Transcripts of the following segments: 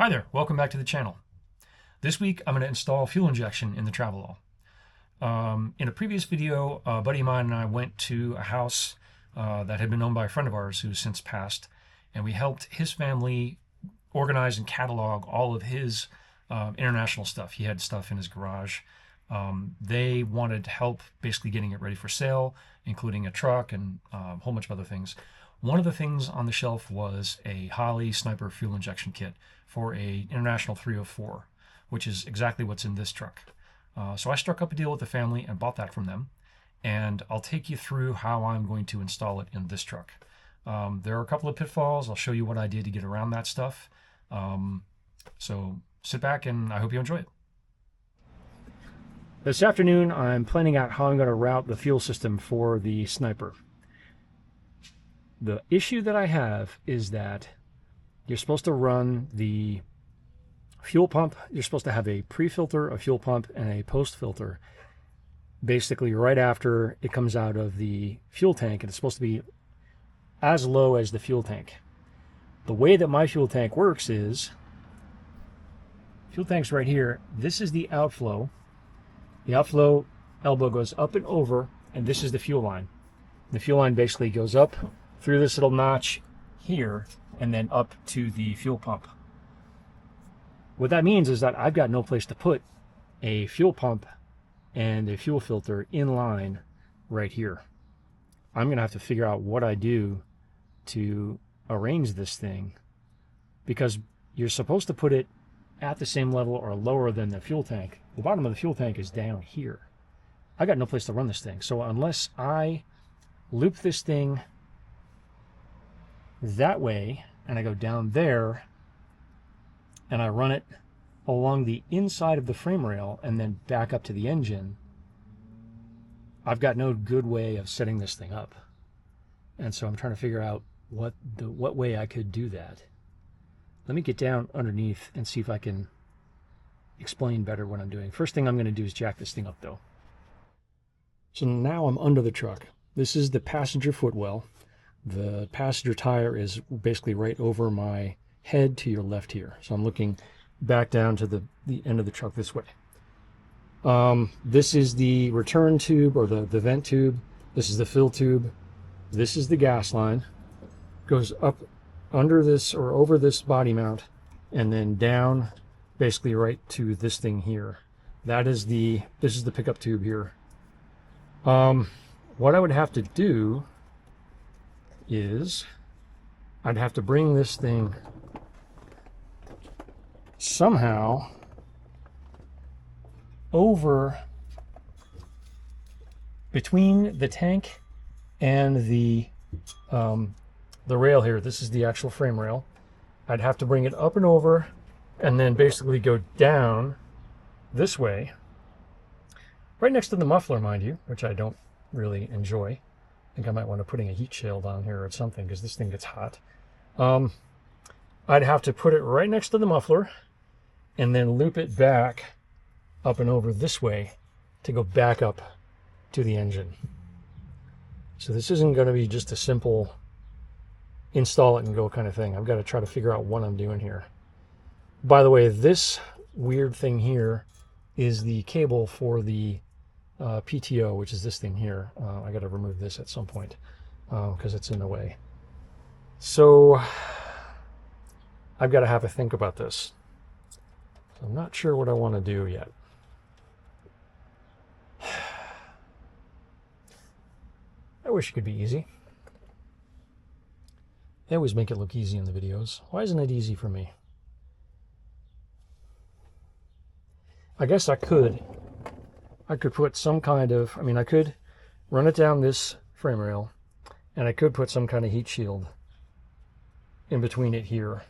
Hi there, welcome back to the channel. This week I'm going to install fuel injection in the Travelall. In a previous video, a buddy of mine and I went to a house that had been owned by a friend of ours who's since passed, and we helped his family organize and catalog all of his international stuff. He had stuff in his garage. They wanted help basically getting it ready for sale, including a truck and a whole bunch of other things. One of the things on the shelf was a Holley Sniper fuel injection kit for a International 304, which is exactly what's in this truck. So I struck up a deal with the family and bought that from them, and I'll take you through how I'm going to install it in this truck. There are a couple of pitfalls. I'll show you what I did to get around that stuff. So sit back and I hope you enjoy it. This afternoon I'm planning out how I'm going to route the fuel system for the Sniper. The issue that I have is that you're supposed to run the fuel pump. You're supposed to have a pre-filter, a fuel pump, and a post-filter. Basically, right after it comes out of the fuel tank, and it's supposed to be as low as the fuel tank. The way that my fuel tank works is, fuel tank's right here. This is the outflow. The outflow elbow goes up and over, and this is the fuel line. The fuel line basically goes up through this little notch here and then up to the fuel pump. What that means is that I've got no place to put a fuel pump and a fuel filter in line right here. I'm going to have to figure out what I do to arrange this thing, because you're supposed to put it at the same level or lower than the fuel tank. The bottom of the fuel tank is down here. I got no place to run this thing. So unless I loop this thing that way and I go down there and I run it along the inside of the frame rail and then back up to the engine, I've got no good way of setting this thing up. And so I'm trying to figure out what way I could do that. Let me get down underneath and see if I can explain better what I'm doing. First thing I'm going to do is jack this thing up though. So now I'm under the truck. This is the passenger footwell. The passenger tire is basically right over my head to your left here. So I'm looking back down to the end of the truck this way. This is the return tube, or the vent tube. This is the fill tube. This is the gas line. Goes up under this or over this body mount and then down basically right to this thing here. This is the pickup tube here. What I would have to do is I'd have to bring this thing somehow over between the tank and the rail here. This is the actual frame rail. I'd have to bring it up and over and then basically go down this way, right next to the muffler, mind you, which I don't really enjoy. I think I might want to putting a heat shield on here or something, because this thing gets hot. I'd have to put it right next to the muffler and then loop it back up and over this way to go back up to the engine. So this isn't going to be just a simple install it and go kind of thing. I've got to try to figure out what I'm doing here. By the way, this weird thing here is the cable for the PTO, which is this thing here. I got to remove this at some point because it's in the way. So I've got to have a think about this. So I'm not sure what I want to do yet. I wish it could be easy. They always make it look easy in the videos. Why isn't it easy for me? I guess I could put some kind of, I could run it down this frame rail, and I could put some kind of heat shield in between it here,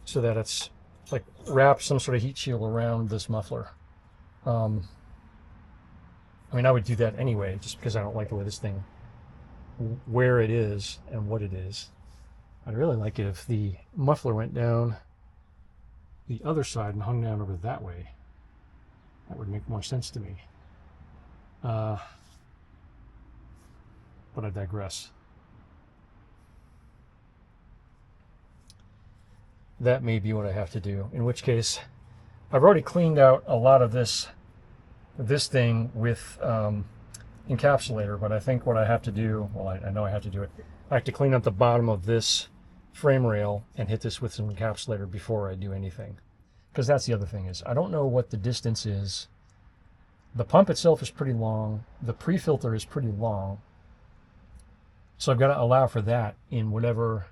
so that it's like wrap some sort of heat shield around this muffler. I would do that anyway, just because I don't like the way this thing, where it is and what it is. I'd really like it if the muffler went down the other side and hung down over that way. That would make more sense to me. But I digress. that may be what I have to do. In which case, I've already cleaned out a lot of this thing with encapsulator, but I think what I have to do, well, I know I have to do it. I have to clean up the bottom of this frame rail and hit this with some encapsulator before I do anything. Because that's the other thing is, I don't know what the distance is. The pump itself is pretty long. The pre-filter is pretty long. So I've got to allow for that in whatever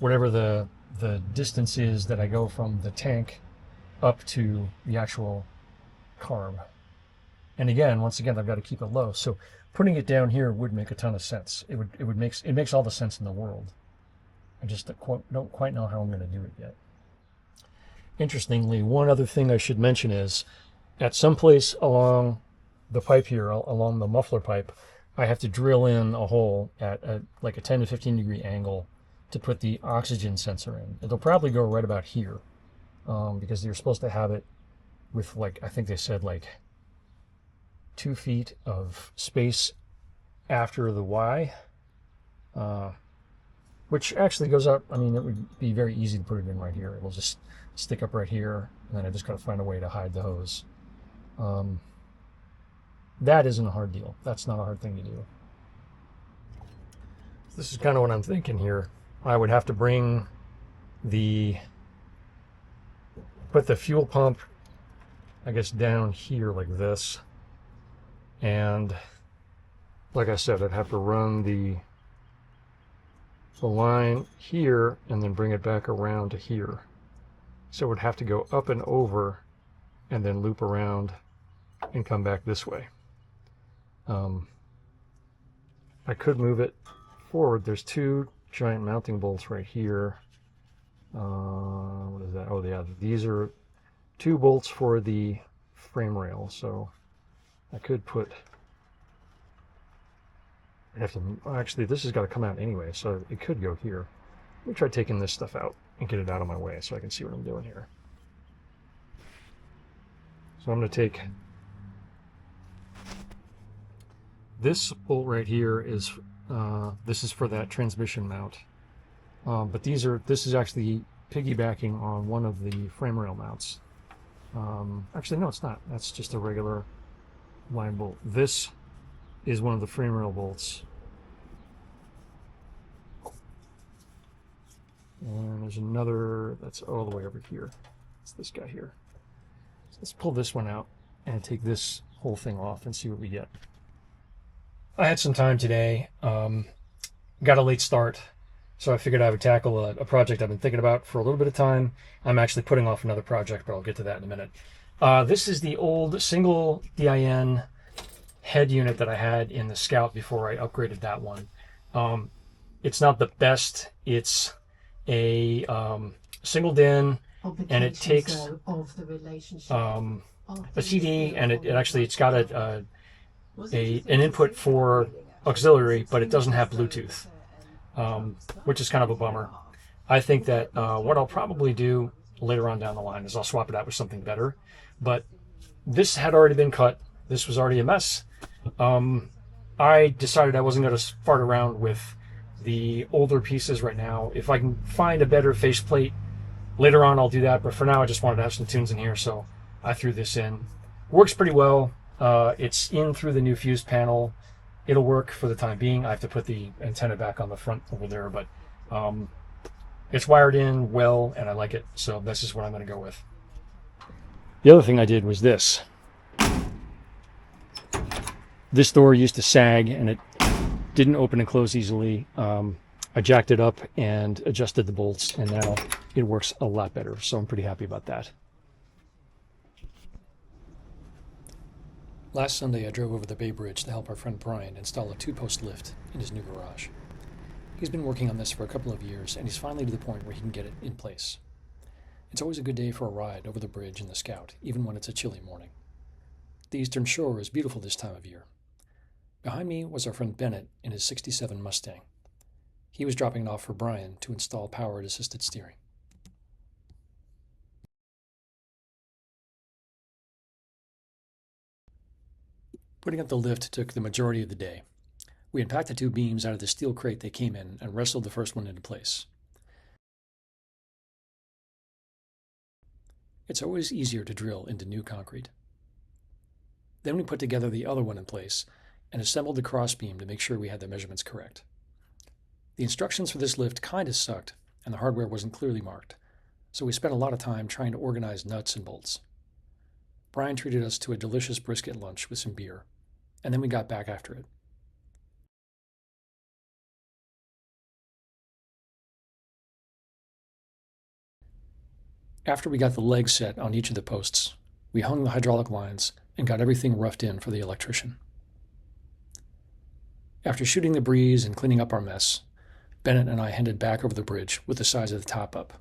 the distance is that I go from the tank up to the actual carb. And again, once again, I've got to keep it low. So putting it down here would make a ton of sense. It makes all the sense in the world. I just don't quite know how I'm going to do it yet. Interestingly, one other thing I should mention is, at some place along the pipe here, along the muffler pipe, I have to drill in a hole at like a 10 to 15 degree angle to put the oxygen sensor in. It'll probably go right about here, because you're supposed to have it with, like, I think they said like 2 feet of space after the Y, which actually goes up. I mean, it would be very easy to put it in right here. It'll just stick up right here, and then I just got to find a way to hide the hose. That isn't a hard deal. That's not a hard thing to do. This is kind of what I'm thinking here. I would have to put the fuel pump, I guess, down here like this. And like I said, I'd have to run the line here and then bring it back around to here. So it would have to go up and over and then loop around and come back this way. I could move it forward. There's 2 giant mounting bolts right here. What is that? Oh yeah, these are 2 bolts for the frame rail. So I could actually, this has got to come out anyway, so it could go here. Let me try taking this stuff out and get it out of my way so I can see what I'm doing here. So I'm going to take this bolt right here. This is for that transmission mount, but this is actually piggybacking on one of the frame rail mounts. Actually, no, it's not. That's just a regular line bolt. This is one of the frame rail bolts, and there's another that's all the way over here. It's this guy here. So let's pull this one out and take this whole thing off and see what we get. I had some time today, got a late start, so I figured I would tackle a project I've been thinking about for a little bit of time. I'm actually putting off another project, but I'll get to that in a minute. This is the old single DIN head unit that I had in the Scout before I upgraded that one. It's not the best. It's a single DIN, and it takes a CD, and it's got an input for auxiliary, but it doesn't have Bluetooth, which is kind of a bummer. I think that what I'll probably do later on down the line is I'll swap it out with something better. But this had already been cut. This was already a mess. I decided I wasn't going to fart around with the older pieces right now. If I can find a better faceplate later on, I'll do that. But for now, I just wanted to have some tunes in here, so I threw this in. Works pretty well. It's in through the new fuse panel. It'll work for the time being. I have to put the antenna back on the front over there, but it's wired in well, and I like it. So this is what I'm going to go with. The other thing I did was this. This door used to sag, and it didn't open and close easily. I jacked it up and adjusted the bolts, and now it works a lot better. So I'm pretty happy about that. Last Sunday, I drove over the Bay Bridge to help our friend Brian install a 2-post lift in his new garage. He's been working on this for a couple of years, and he's finally to the point where he can get it in place. It's always a good day for a ride over the bridge in the Scout, even when it's a chilly morning. The Eastern Shore is beautiful this time of year. Behind me was our friend Bennett in his '67 Mustang. He was dropping it off for Brian to install powered-assisted steering. Putting up the lift took the majority of the day. We unpacked the 2 beams out of the steel crate they came in and wrestled the first one into place. It's always easier to drill into new concrete. Then we put together the other one in place and assembled the crossbeam to make sure we had the measurements correct. The instructions for this lift kind of sucked, and the hardware wasn't clearly marked, so we spent a lot of time trying to organize nuts and bolts. Brian treated us to a delicious brisket lunch with some beer, and then we got back after it. After we got the legs set on each of the posts, we hung the hydraulic lines and got everything roughed in for the electrician. After shooting the breeze and cleaning up our mess, Bennett and I headed back over the bridge with the size of the top up.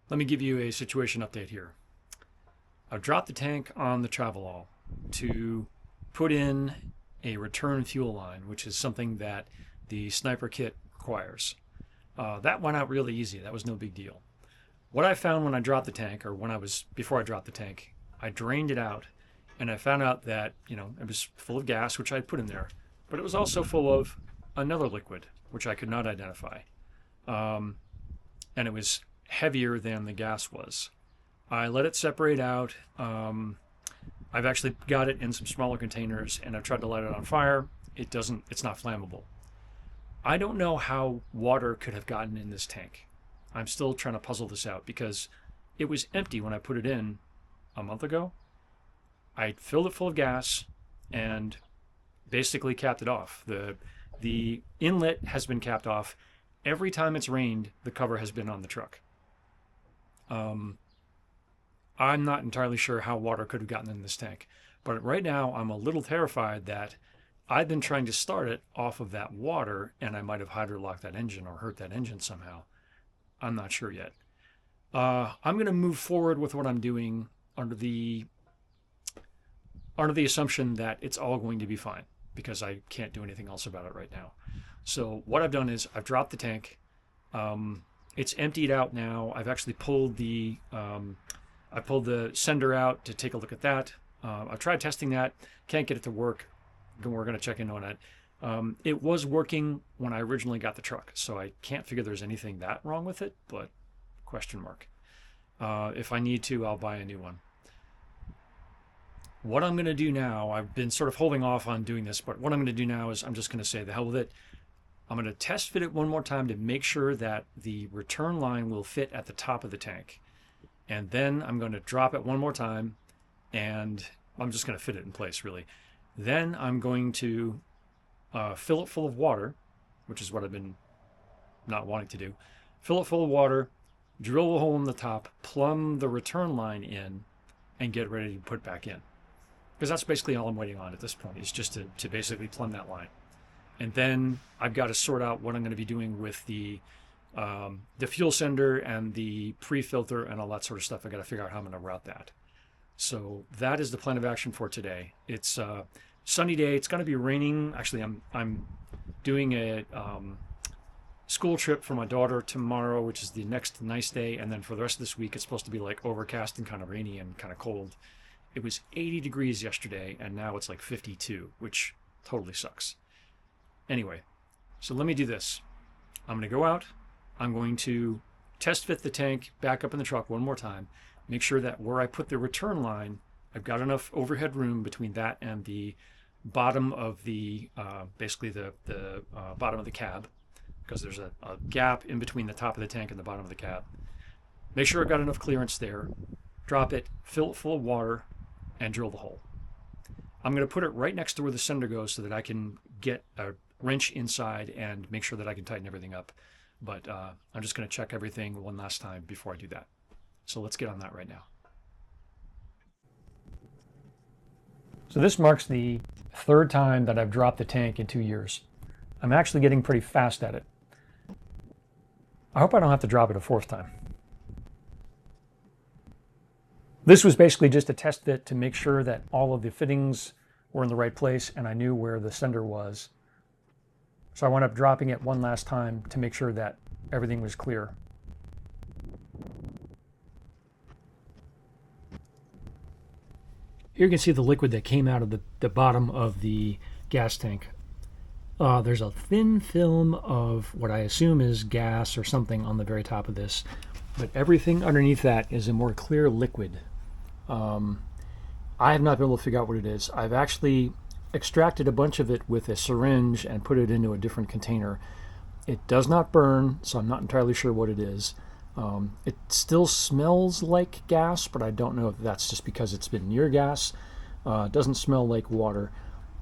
Let me give you a situation update here. I've dropped the tank on the Travelall to put in a return fuel line, which is something that the Sniper kit requires. That went out really easy. That was no big deal. What I found when I dropped the tank, or before I dropped the tank, I drained it out, and I found out that, it was full of gas, which I had put in there, but it was also full of another liquid, which I could not identify. And it was heavier than the gas was. I let it separate out. I've actually got it in some smaller containers, and I've tried to light it on fire. It's not flammable. I don't know how water could have gotten in this tank. I'm still trying to puzzle this out because it was empty when I put it in a month ago. I filled it full of gas and basically capped it off. The inlet has been capped off. Every time it's rained, the cover has been on the truck. I'm not entirely sure how water could have gotten in this tank, but right now I'm a little terrified that I've been trying to start it off of that water and I might have hydrolocked that engine or hurt that engine somehow. I'm not sure yet. I'm going to move forward with what I'm doing under the assumption that it's all going to be fine because I can't do anything else about it right now. So what I've done is I've dropped the tank. It's emptied out now. I've actually pulled the sender out to take a look at that. I've tried testing that. Can't get it to work. We're going to check in on it. It was working when I originally got the truck, so I can't figure there's anything that wrong with it, but question mark. If I need to, I'll buy a new one. What I'm going to do now, I've been sort of holding off on doing this, but what I'm going to do now is I'm just going to say the hell with it. I'm going to test fit it one more time to make sure that the return line will fit at the top of the tank. And then I'm going to drop it one more time, and I'm just going to fit it in place, really. Then I'm going to fill it full of water, which is what I've been not wanting to do. Fill it full of water, drill a hole in the top, plumb the return line in, and get ready to put back in. Because that's basically all I'm waiting on at this point, is just to basically plumb that line. And then I've got to sort out what I'm going to be doing with the fuel sender and the pre-filter and all that sort of stuff. I got to figure out how I'm going to route that. So that is the plan of action for today. It's a sunny day. It's going to be raining. Actually, I'm doing a school trip for my daughter tomorrow, which is the next nice day. And then for the rest of this week, it's supposed to be like overcast and kind of rainy and kind of cold. It was 80 degrees yesterday, and now it's like 52, which totally sucks. Anyway, so let me do this. I'm going to go out. I'm going to test fit the tank back up in the truck one more time. Make sure that where I put the return line, I've got enough overhead room between that and the bottom of the, basically the bottom of the cab, because there's a gap in between the top of the tank and the bottom of the cab. Make sure I've got enough clearance there. Drop it, fill it full of water, and drill the hole. I'm going to put it right next to where the sender goes so that I can get a wrench inside and make sure that I can tighten everything up. But I'm just going to check everything one last time before I do that. So let's get on that right now. So this marks the third time that I've dropped the tank in 2 years. I'm actually getting pretty fast at it. I hope I don't have to drop it a fourth time. This was basically just a test fit to make sure that all of the fittings were in the right place and I knew where the sender was. So I wound up dropping it one last time to make sure that everything was clear. Here you can see the liquid that came out of the bottom of the gas tank. There's a thin film of what I assume is gas or something on the very top of this, but everything underneath that is a more clear liquid. I have not been able to figure out what it is. I've actually extracted a bunch of it with a syringe and put it into a different container. It does not burn, so I'm not entirely sure what it is. It still smells like gas, but I don't know if that's just because it's been near gas. It doesn't smell like water.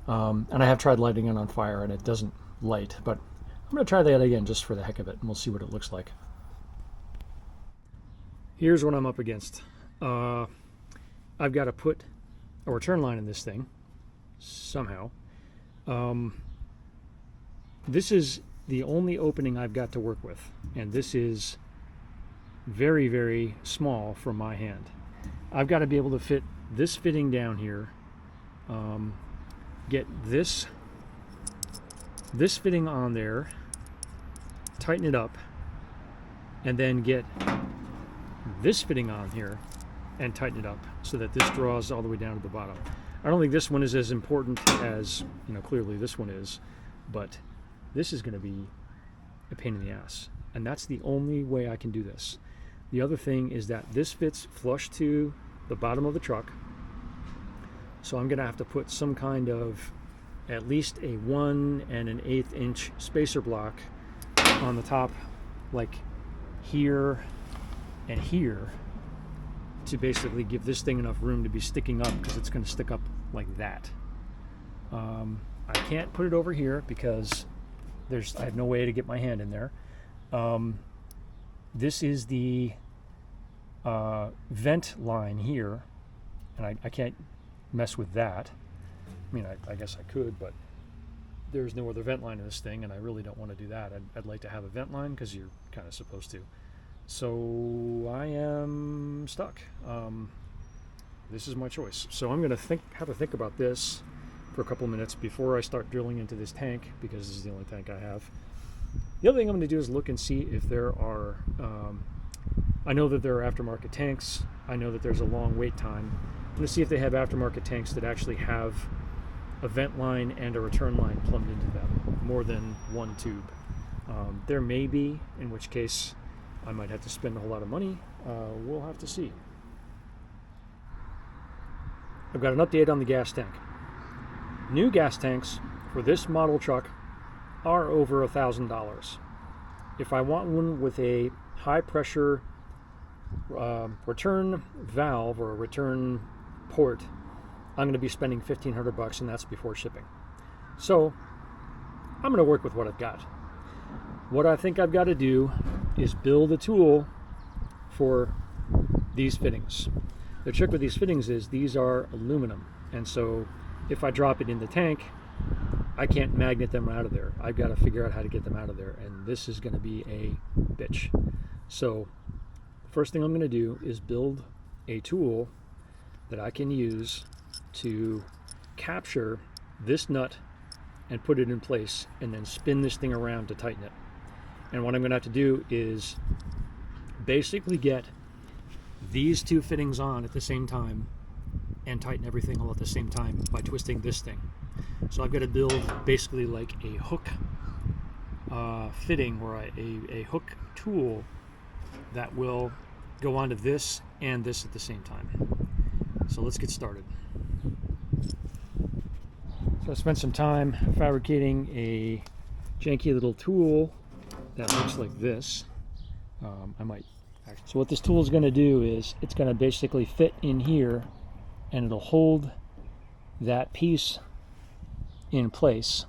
And I have tried lighting it on fire and it doesn't light, but I'm going to try that again just for the heck of it, and we'll see what it looks like. Here's what I'm up against. I've got to put a return line in this thing somehow. This is the only opening I've got to work with, and this is very, very small for my hand. I've got to be able to fit this fitting down here, get this fitting on there, tighten it up, and then get this fitting on here and tighten it up so that this draws all the way down to the bottom. I don't think this one is as important as, clearly this one is, but this is going to be a pain in the ass, and that's the only way I can do this. The other thing is that this fits flush to the bottom of the truck, so I'm going to have to put some kind of at least a 1 1/8 inch spacer block on the top, like here and here, to basically give this thing enough room to be sticking up, because it's going to stick up like that. I can't put it over here because I have no way to get my hand in there. This is the vent line here, and I can't mess with that. I mean, I guess I could, but there's no other vent line in this thing, and I really don't want to do that. I'd like to have a vent line because you're kind of supposed to. So I am stuck. This is my choice. So I'm going to have to think about this for a couple minutes before I start drilling into this tank, because this is the only tank I have. The other thing I'm going to do is look and see if there are, I know that there are aftermarket tanks. I know that there's a long wait time. I'm going to see if they have aftermarket tanks that actually have a vent line and a return line plumbed into them, more than one tube. There may be, in which case I might have to spend a whole lot of money. We'll have to see. I've got an update on the gas tank. New gas tanks for this model truck are over $1,000. If I want one with a high pressure return valve or a return port, I'm going to be spending $1,500, and that's before shipping. So I'm going to work with what I've got. What I think I've got to do is build a tool for these fittings. The trick with these fittings is these are aluminum, and so if I drop it in the tank, I can't magnet them out of there. I've got to figure out how to get them out of there, and this is going to be a bitch. So the first thing I'm going to do is build a tool that I can use to capture this nut and put it in place, and then spin this thing around to tighten it. And what I'm going to have to do is basically get these two fittings on at the same time and tighten everything all at the same time by twisting this thing. So I've got to build basically like a hook fitting, or a hook tool that will go onto this and this at the same time. So let's get started. So I spent some time fabricating a janky little tool that looks like this. So what this tool is going to do is it's going to basically fit in here, and it'll hold that piece in place,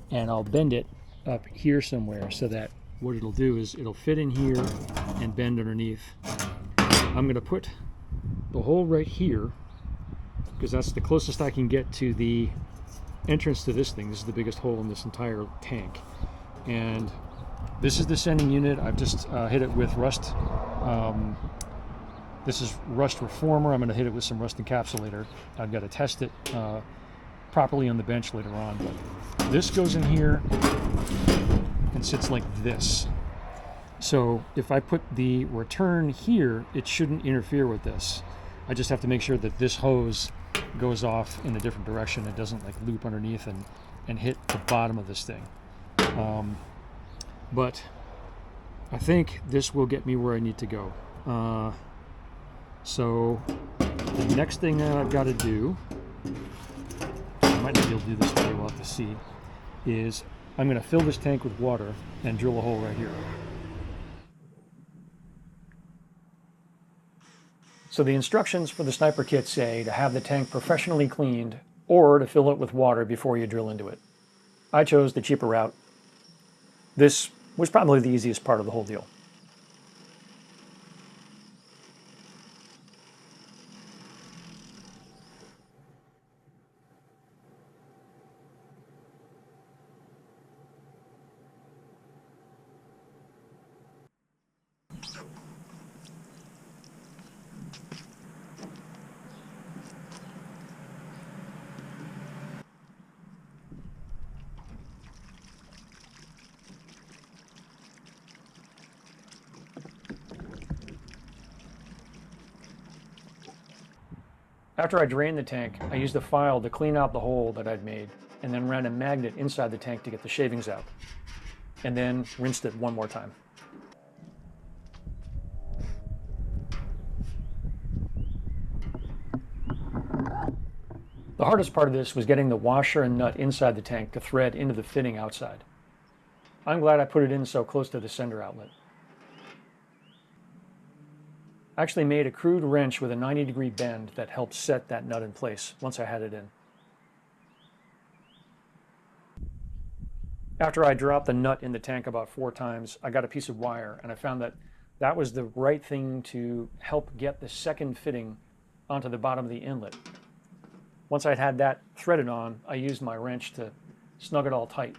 and I'll bend it up here somewhere so that what it'll do is it'll fit in here and bend underneath. I'm going to put the hole right here because that's the closest I can get to the entrance to this thing. This is the biggest hole in this entire tank, and this is the sending unit. I've just hit it with rust. This is rust reformer. I'm going to hit it with some rust encapsulator. I've got to test it properly on the bench later on. But this goes in here and sits like this. So if I put the return here, it shouldn't interfere with this. I just have to make sure that this hose goes off in a different direction. It doesn't like loop underneath and hit the bottom of this thing. But I think this will get me where I need to go. So the next thing that I've got to do, I might not be able to do this today, we'll have to see, is I'm going to fill this tank with water and drill a hole right here. So the instructions for the sniper kit say to have the tank professionally cleaned or to fill it with water before you drill into it. I chose the cheaper route. This was probably the easiest part of the whole deal. After I drained the tank, I used a file to clean out the hole that I'd made, and then ran a magnet inside the tank to get the shavings out, and then rinsed it one more time. The hardest part of this was getting the washer and nut inside the tank to thread into the fitting outside. I'm glad I put it in so close to the sender outlet. I actually made a crude wrench with a 90-degree bend that helped set that nut in place once I had it in. After I dropped the nut in the tank about 4 times, I got a piece of wire, and I found that that was the right thing to help get the second fitting onto the bottom of the inlet. Once I'd had that threaded on, I used my wrench to snug it all tight.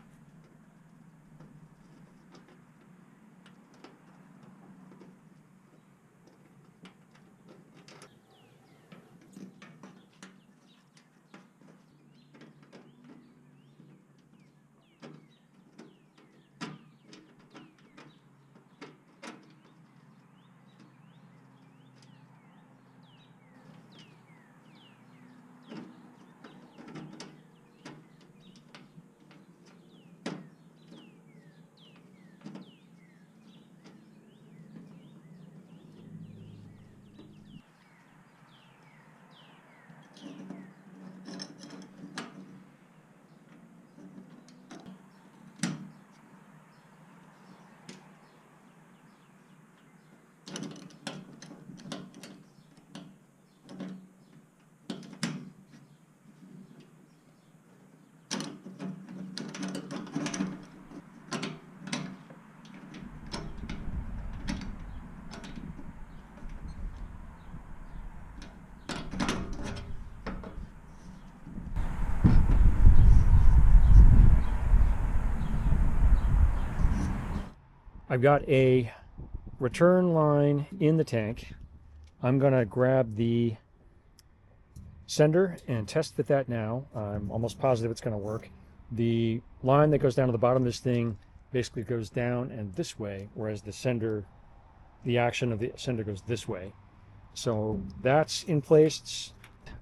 I've got a return line in the tank. I'm going to grab the sender and test fit that now. I'm almost positive it's going to work. The line that goes down to the bottom of this thing basically goes down and this way, whereas the sender, the action of the sender goes this way. So that's in place.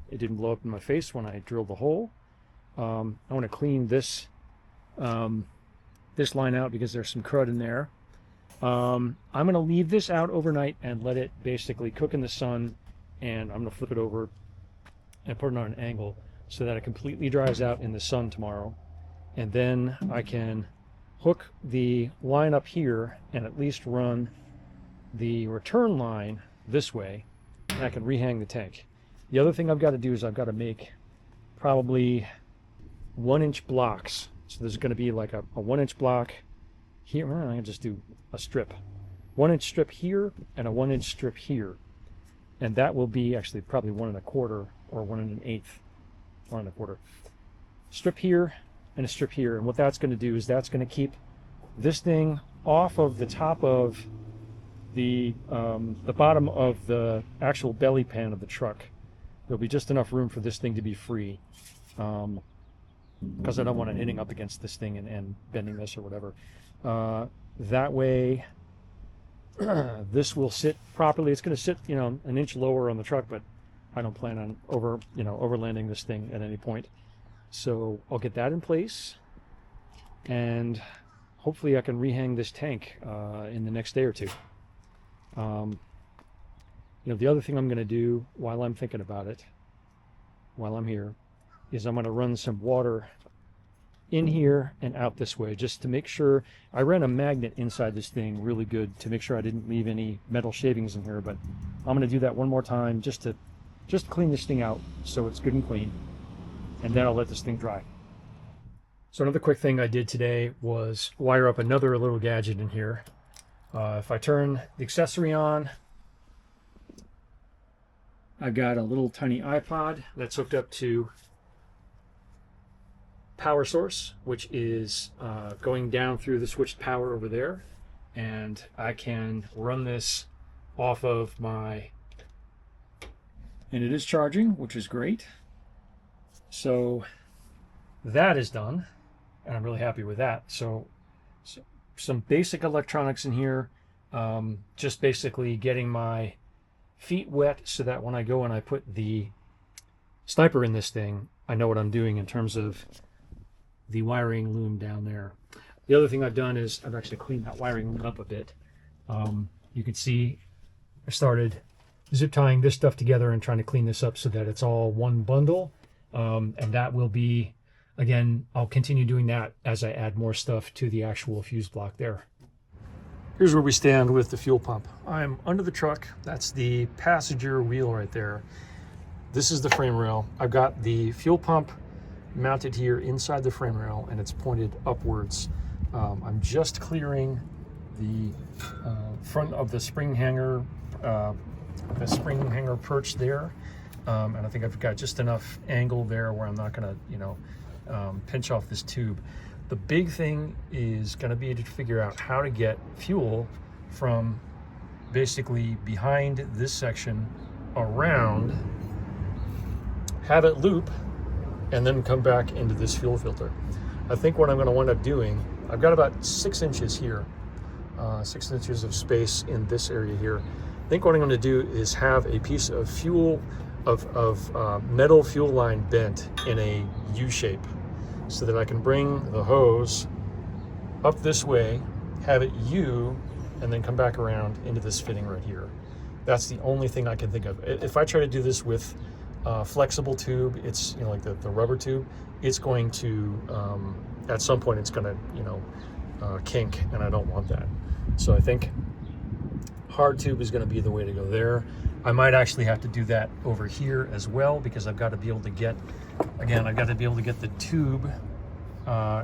It didn't blow up in my face when I drilled the hole. I want to clean this this line out because there's some crud in there. I'm going to leave this out overnight and let it basically cook in the sun, and I'm going to flip it over and put it on an angle so that it completely dries out in the sun tomorrow. And then I can hook the line up here and at least run the return line this way, and I can rehang the tank. The other thing I've got to do is I've got to make probably 1-inch blocks. So there's going to be like a 1-inch block here. I can just do a strip, 1-inch strip here and a 1-inch strip here, and that will be actually probably 1 1/4 or 1 1/8, 1 1/4 strip here and a strip here. And what that's going to do is that's going to keep this thing off of the top of the bottom of the actual belly pan of the truck. There'll be just enough room for this thing to be free, because I don't want it hitting up against this thing and bending this or whatever. That way this will sit properly. It's going to sit, you know, an inch lower on the truck, but I don't plan on overlanding this thing at any point. So I'll get that in place, and hopefully I can rehang this tank in the next day or two. You know, the other thing I'm going to do while I'm thinking about it, while I'm here, is I'm going to run some water in here and out this way, just to make sure. I ran a magnet inside this thing really good to make sure I didn't leave any metal shavings in here, but I'm going to do that one more time just to clean this thing out so it's good and clean, and then I'll let this thing dry. So another quick thing I did today was wire up another little gadget in here. If I turn the accessory on, I've got a little tiny iPod that's hooked up to power source, which is going down through the switched power over there, and I can run this off of my, and it is charging, which is great. So that is done, and I'm really happy with that. So some basic electronics in here, just basically getting my feet wet so that when I go and I put the Sniper in this thing, I know what I'm doing in terms of the wiring loom down there. The other thing I've done is I've actually cleaned that wiring loom up a bit. You can see I started zip tying this stuff together and trying to clean this up so that it's all one bundle. And that will be, again, I'll continue doing that as I add more stuff to the actual fuse block there. Here's where we stand with the fuel pump. I'm under the truck. That's the passenger wheel right there. This is the frame rail. I've got the fuel pump mounted here inside the frame rail, and it's pointed upwards. I'm just clearing the front of the spring hanger perch there, and I think I've got just enough angle there where I'm not going to, pinch off this tube. The big thing is going to be to figure out how to get fuel from basically behind this section around, have it loop, and then come back into this fuel filter. I think what I'm going to wind up doing, I've got about 6 inches here, 6 inches of space in this area here. I think what I'm going to do is have a piece of fuel, metal fuel line bent in a U shape, so that I can bring the hose up this way, have it U, and then come back around into this fitting right here. That's the only thing I can think of. If I try to do this with flexible tube, it's, you know, like the rubber tube, it's going to, at some point it's going to, kink, and I don't want that. So I think hard tube is going to be the way to go there. I might actually have to do that over here as well, because I've got to be able to get, again, I've got to be able to get the tube.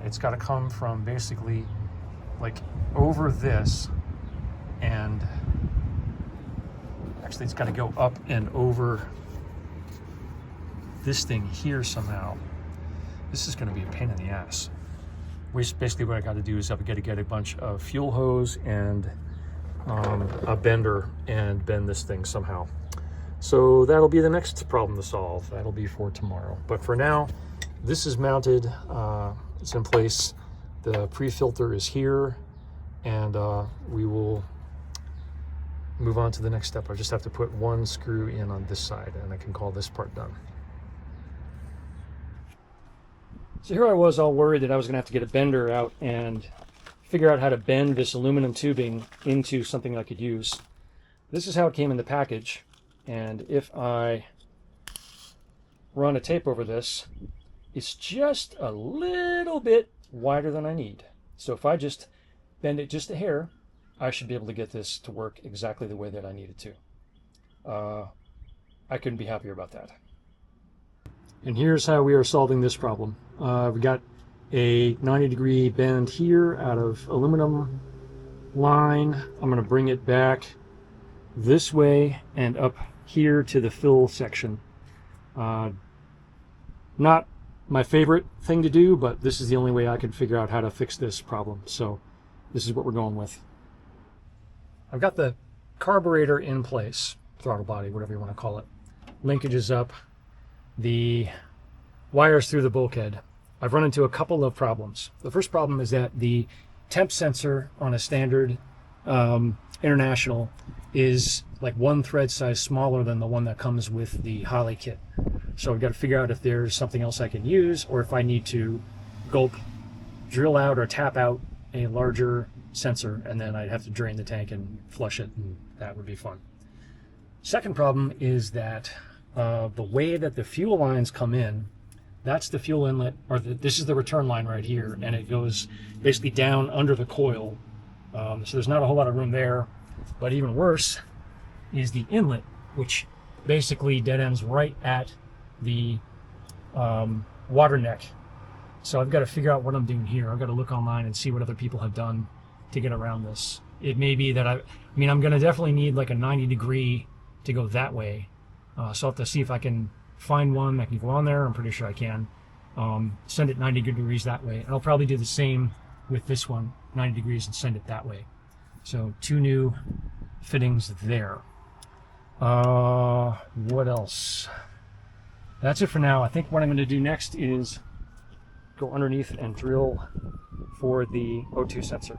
It's got to come from basically like over this, and actually it's got to go up and over this thing here somehow. This is going to be a pain in the ass. Basically what I got to do is I've got to get a bunch of fuel hose and a bender and bend this thing somehow. So that'll be the next problem to solve. That'll be for tomorrow. But for now, this is mounted. It's in place. The pre-filter is here, and we will move on to the next step. I just have to put one screw in on this side, and I can call this part done. So here I was all worried that I was going to have to get a bender out and figure out how to bend this aluminum tubing into something I could use. This is how it came in the package, and if I run a tape over this, it's just a little bit wider than I need. So if I just bend it just a hair, I should be able to get this to work exactly the way that I need it to. I couldn't be happier about that. And here's how we are solving this problem. We got a 90-degree bend here out of aluminum line. I'm going to bring it back this way and up here to the fill section. Not my favorite thing to do, but this is the only way I can figure out how to fix this problem. So this is what we're going with. I've got the carburetor in place, throttle body, whatever you want to call it. Linkage is up. The wires through the bulkhead. I've run into a couple of problems. The first problem is that the temp sensor on a standard International is like one thread size smaller than the one that comes with the Holley kit. So I've got to figure out if there's something else I can use, or if I need to go drill out or tap out a larger sensor, and then I'd have to drain the tank and flush it, and that would be fun. Second problem is that the way that the fuel lines come in, that's the fuel inlet, or this is the return line right here, and it goes basically down under the coil. So there's not a whole lot of room there. But even worse is the inlet, which basically dead ends right at the water neck. So I've got to figure out what I'm doing here. I've got to look online and see what other people have done to get around this. It may be that I'm going to definitely need like a 90-degree to go that way. So I'll have to see if I can find one that can go on there. I'm pretty sure I can. Send it 90 degrees that way. And I'll probably do the same with this one, 90 degrees, and send it that way. So 2 new fittings there. What else? That's it for now. I think what I'm going to do next is go underneath and drill for the O2 sensor.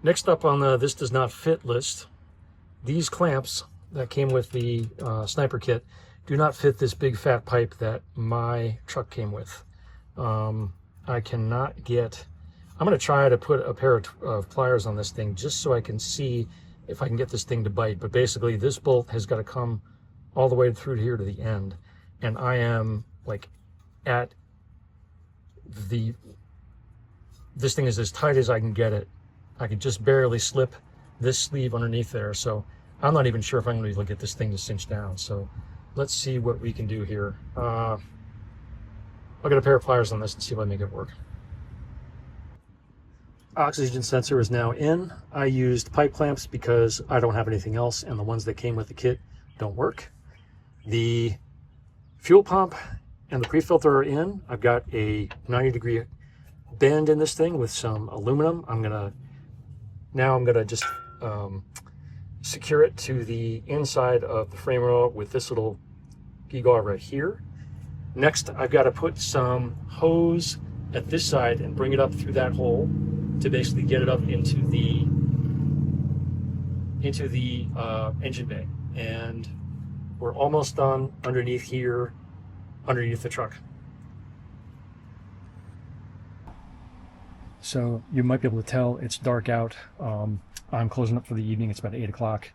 Next up on the this does not fit list, these clamps that came with the Sniper kit do not fit this big fat pipe that my truck came with. I cannot get... I'm going to try to put a pair of pliers on this thing just so I can see if I can get this thing to bite. But basically this bolt has got to come all the way through here to the end. And I am like at the... This thing is as tight as I can get it. I could just barely slip this sleeve underneath there. So I'm not even sure if I'm going to be able to get this thing to cinch down. So let's see what we can do here. I'll get a pair of pliers on this and see if I make it work. Oxygen sensor is now in. I used pipe clamps because I don't have anything else, and the ones that came with the kit don't work. The fuel pump and the pre-filter are in. I've got a 90-degree bend in this thing with some aluminum. I'm gonna just secure it to the inside of the frame rail with this little gewgaw right here. Next, I've got to put some hose at this side and bring it up through that hole to basically get it up into the engine bay. And we're almost done underneath here, underneath the truck. So you might be able to tell it's dark out. I'm closing up for the evening. It's about 8 o'clock.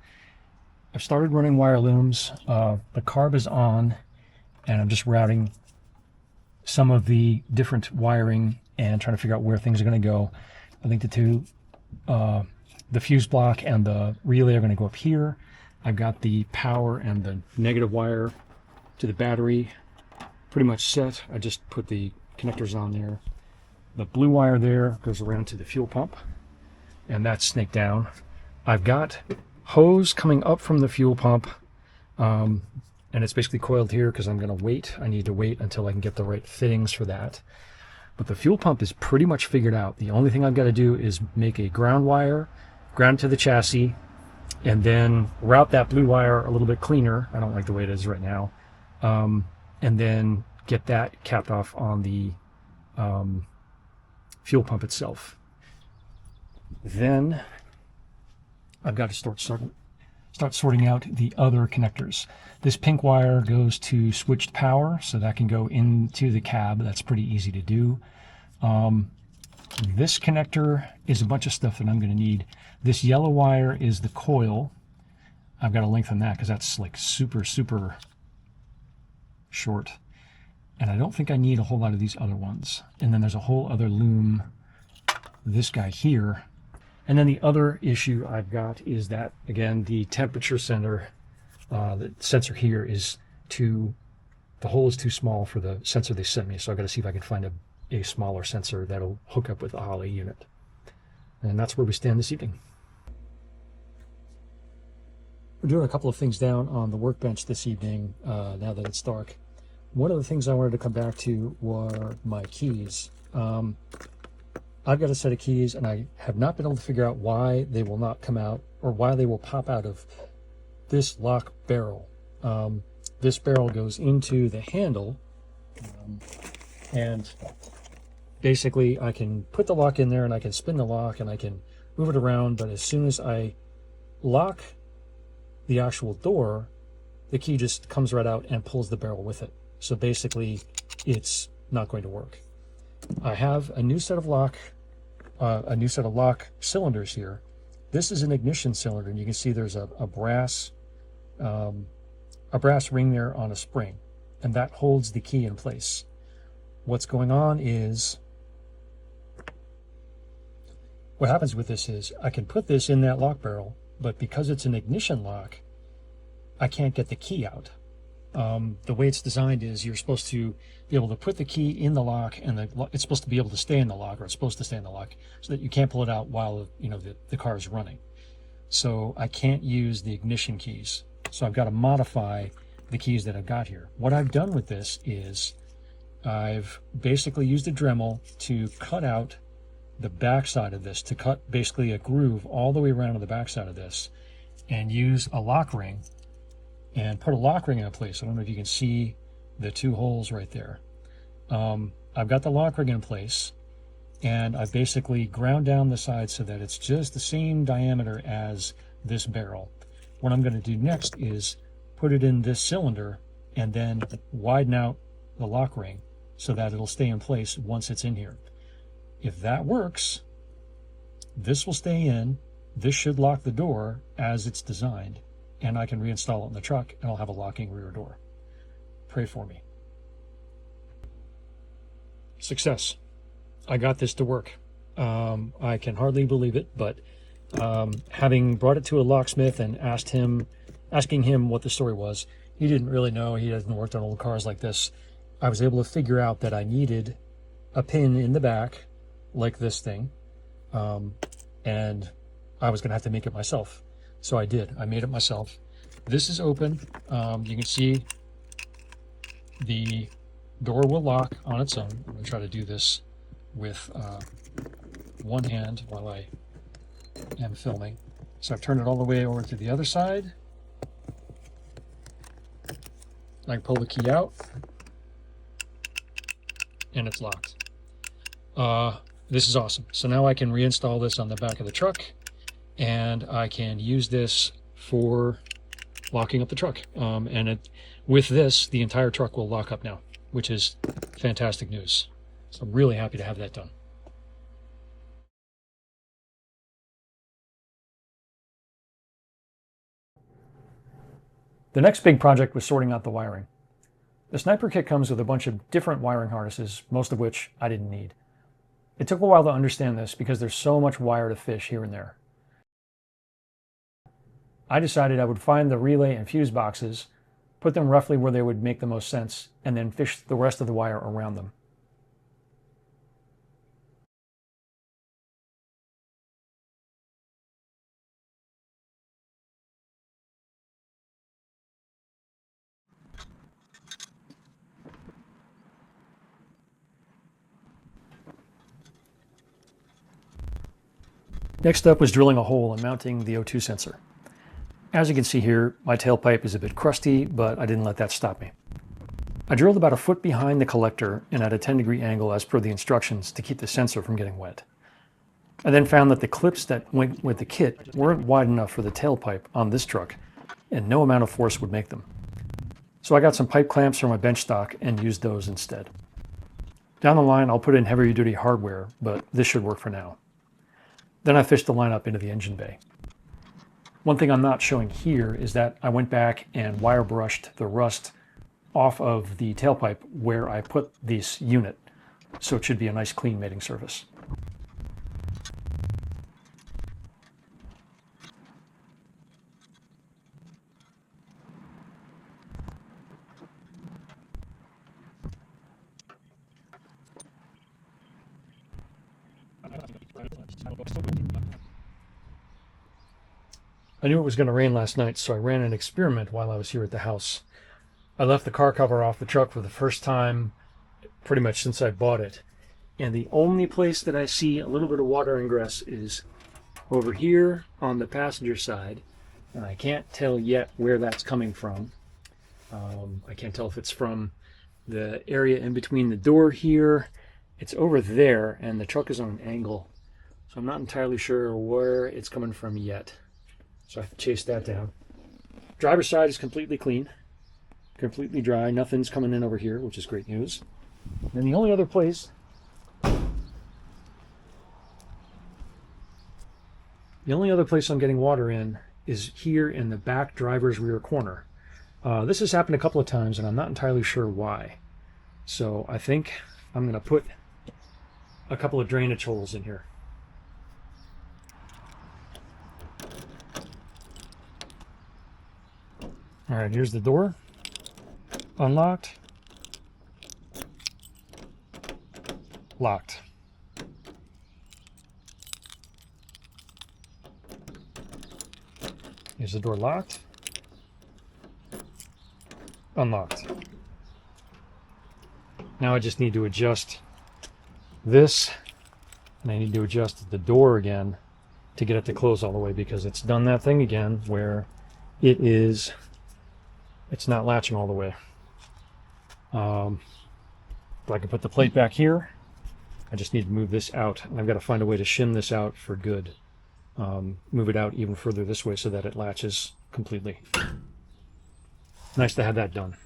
I've started running wire looms. The carb is on, and I'm just routing some of the different wiring and trying to figure out where things are going to go. I think the fuse block and the relay are going to go up here. I've got the power and the negative wire to the battery pretty much set. I just put the connectors on there. The blue wire there goes around to the fuel pump, and that's snaked down. I've got hose coming up from the fuel pump, and it's basically coiled here because I'm going to wait. I need to wait until I can get the right fittings for that. But the fuel pump is pretty much figured out. The only thing I've got to do is make a ground wire, ground to the chassis, and then route that blue wire a little bit cleaner. I don't like the way it is right now. And then get that capped off on the fuel pump itself. Then I've got to start sorting out the other connectors. This pink wire goes to switched power, so that can go into the cab. That's pretty easy to do. This connector is a bunch of stuff that I'm going to need. This yellow wire is the coil. I've got to lengthen that because that's like super short. And I don't think I need a whole lot of these other ones. And then there's a whole other loom, this guy here. And then the other issue I've got is that, again, the temperature sensor, the sensor here is the hole is too small for the sensor they sent me. So I've got to see if I can find a smaller sensor that'll hook up with the Holley unit. And that's where we stand this evening. We're doing a couple of things down on the workbench this evening, now that it's dark. One of the things I wanted to come back to were my keys. I've got a set of keys, and I have not been able to figure out why they will not come out, or why they will pop out of this lock barrel. This barrel goes into the handle, and basically I can put the lock in there and I can spin the lock and I can move it around, but as soon as I lock the actual door, the key just comes right out and pulls the barrel with it. So basically it's not going to work. I have a new set of lock cylinders here. This is an ignition cylinder, and you can see there's a brass ring there on a spring, and that holds the key in place. What's going on is, what happens with this is I can put this in that lock barrel, but because it's an ignition lock, I can't get the key out. The way it's designed is you're supposed to be able to put the key in the lock, and it's supposed to be able to stay in the lock, or it's supposed to stay in the lock, so that you can't pull it out while the car is running. So I can't use the ignition keys. So I've got to modify the keys that I've got here. What I've done with this is I've basically used a Dremel to cut out the backside of this, to cut basically a groove all the way around to the backside of this, and use a lock ring and put a lock ring in place. I don't know if you can see the two holes right there. I've got the lock ring in place, and I've basically ground down the side so that it's just the same diameter as this barrel. What I'm going to do next is put it in this cylinder and then widen out the lock ring so that it'll stay in place once it's in here. If that works, this will stay in. This should lock the door as it's designed, and I can reinstall it in the truck, and I'll have a locking rear door. Pray for me. Success. I got this to work. I can hardly believe it, but having brought it to a locksmith and asking him what the story was, he didn't really know. He hasn't worked on old cars like this. I was able to figure out that I needed a pin in the back, like this thing, and I was going to have to make it myself. So I did. I made it myself. This is open. You can see the door will lock on its own. I'm going to try to do this with one hand while I am filming. So I've turned it all the way over to the other side. I can pull the key out, and it's locked. This is awesome. So now I can reinstall this on the back of the truck, and I can use this for locking up the truck. With this, the entire truck will lock up now, which is fantastic news. So I'm really happy to have that done. The next big project was sorting out the wiring. The Sniper kit comes with a bunch of different wiring harnesses, most of which I didn't need. It took a while to understand this because there's so much wire to fish here and there. I decided I would find the relay and fuse boxes, put them roughly where they would make the most sense, and then fish the rest of the wire around them. Next up was drilling a hole and mounting the O2 sensor. As you can see here, my tailpipe is a bit crusty, but I didn't let that stop me. I drilled about a foot behind the collector and at a 10-degree angle as per the instructions to keep the sensor from getting wet. I then found that the clips that went with the kit weren't wide enough for the tailpipe on this truck, and no amount of force would make them. So I got some pipe clamps from my bench stock and used those instead. Down the line, I'll put in heavier-duty hardware, but this should work for now. Then I fished the line up into the engine bay. One thing I'm not showing here is that I went back and wire brushed the rust off of the tailpipe where I put this unit, so it should be a nice clean mating surface. I knew it was going to rain last night, so I ran an experiment while I was here at the house. I left the car cover off the truck for the first time pretty much since I bought it. And the only place that I see a little bit of water ingress is over here on the passenger side. And I can't tell yet where that's coming from. I can't tell if it's from the area in between the door here It's over there, and the truck is on an angle, so I'm not entirely sure where it's coming from yet. So I have to chase that down. Driver's side is completely clean, completely dry. Nothing's coming in over here, which is great news. And the only other place I'm getting water in is here in the back driver's rear corner. This has happened a couple of times, and I'm not entirely sure why. So I think I'm going to put a couple of drainage holes in here. All right, here's the door. Unlocked. Locked. Here's the door locked. Unlocked. Now I just need to adjust this, and I need to adjust the door again to get it to close all the way, because it's done that thing again where it's not latching all the way. If I can put the plate back here, I just need to move this out, and I've got to find a way to shim this out for good. Move it out even further this way so that it latches completely. Nice to have that done.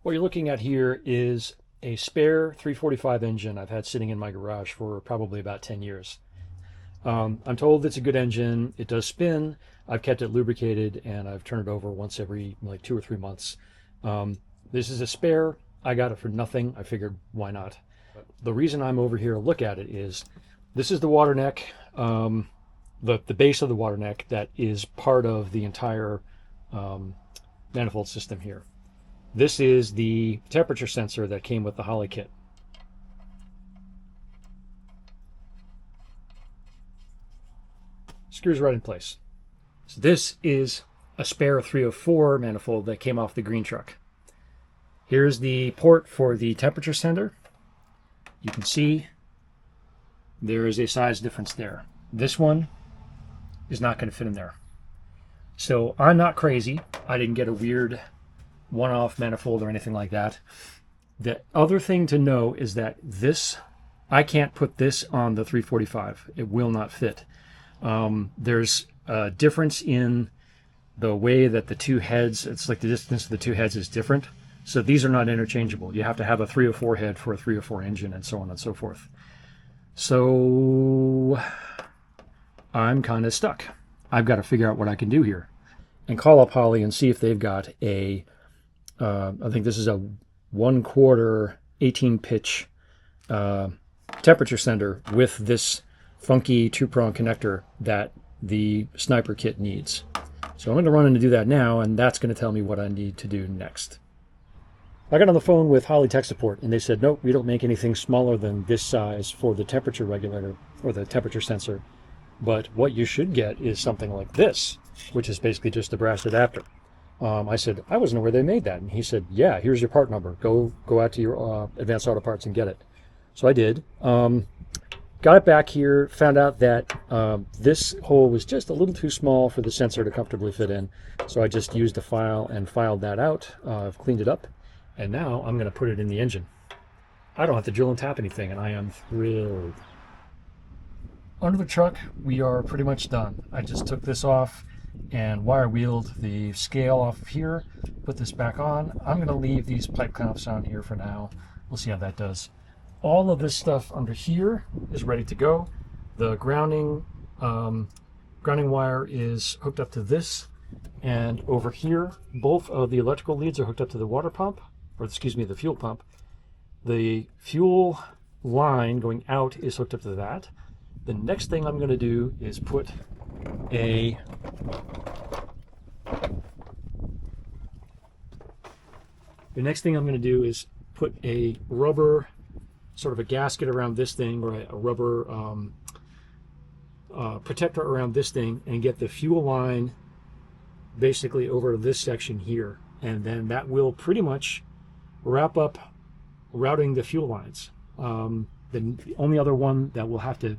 What you're looking at here is a spare 345 engine I've had sitting in my garage for probably about 10 years. I'm told it's a good engine. It does spin. I've kept it lubricated, and I've turned it over once every like 2 or 3 months. This is a spare. I got it for nothing. I figured, why not? The reason I'm over here to look at it is this is the water neck, the base of the water neck that is part of the entire manifold system here. This is the temperature sensor that came with the Holley kit. Screws right in place. So this is a spare 304 manifold that came off the green truck. Here's the port for the temperature sender. You can see there is a size difference there. This one is not going to fit in there. So I'm not crazy. I didn't get a weird one-off manifold or anything like that. The other thing to know is that this, I can't put this on the 345. It will not fit. There's a difference in the way that the two heads, it's like the distance of the two heads is different. So these are not interchangeable. You have to have a 304 head for a 304 engine, and so on and so forth. So I'm kind of stuck. I've got to figure out what I can do here and call up Holley and see if they've got a, I think this is a 1/4 18 pitch temperature sender with this funky 2-prong connector that the Sniper kit needs. So I'm going to run in to do that now, and that's going to tell me what I need to do next. I got on the phone with Holley Tech Support, and they said, nope, we don't make anything smaller than this size for the temperature regulator or the temperature sensor. But what you should get is something like this, which is basically just a brass adapter. I said, I wasn't aware they made that. And he said, yeah, here's your part number. Go out to your Advanced Auto Parts and get it. So I did. Got it back here, found out that this hole was just a little too small for the sensor to comfortably fit in. So I just used a file and filed that out. I've cleaned it up. And now I'm going to put it in the engine. I don't have to drill and tap anything, and I am thrilled. Under the truck, we are pretty much done. I just took this off and wire wheeled the scale off of here, put this back on. I'm going to leave these pipe clamps on here for now. We'll see how that does. All of this stuff under here is ready to go. The grounding wire is hooked up to this, and over here, both of the electrical leads are hooked up to the water pump, or excuse me, the fuel pump. The fuel line going out is hooked up to that. The next thing I'm going to do is put a rubber, sort of a gasket around this thing, or a rubber protector around this thing, and get the fuel line basically over this section here. And then that will pretty much wrap up routing the fuel lines. The only other one that we'll have to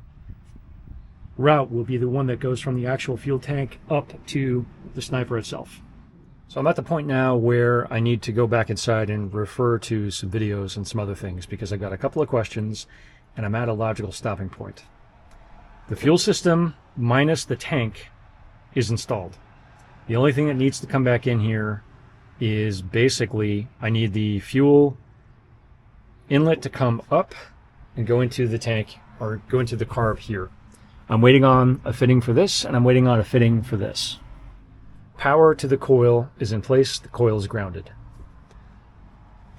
route will be the one that goes from the actual fuel tank up to the Sniper itself. So I'm at the point now where I need to go back inside and refer to some videos and some other things because I've got a couple of questions and I'm at a logical stopping point. The fuel system minus the tank is installed. The only thing that needs to come back in here is basically I need the fuel inlet to come up and go into the tank or go into the carb here. I'm waiting on a fitting for this and I'm waiting on a fitting for this. Power to the coil is in place, the coil is grounded.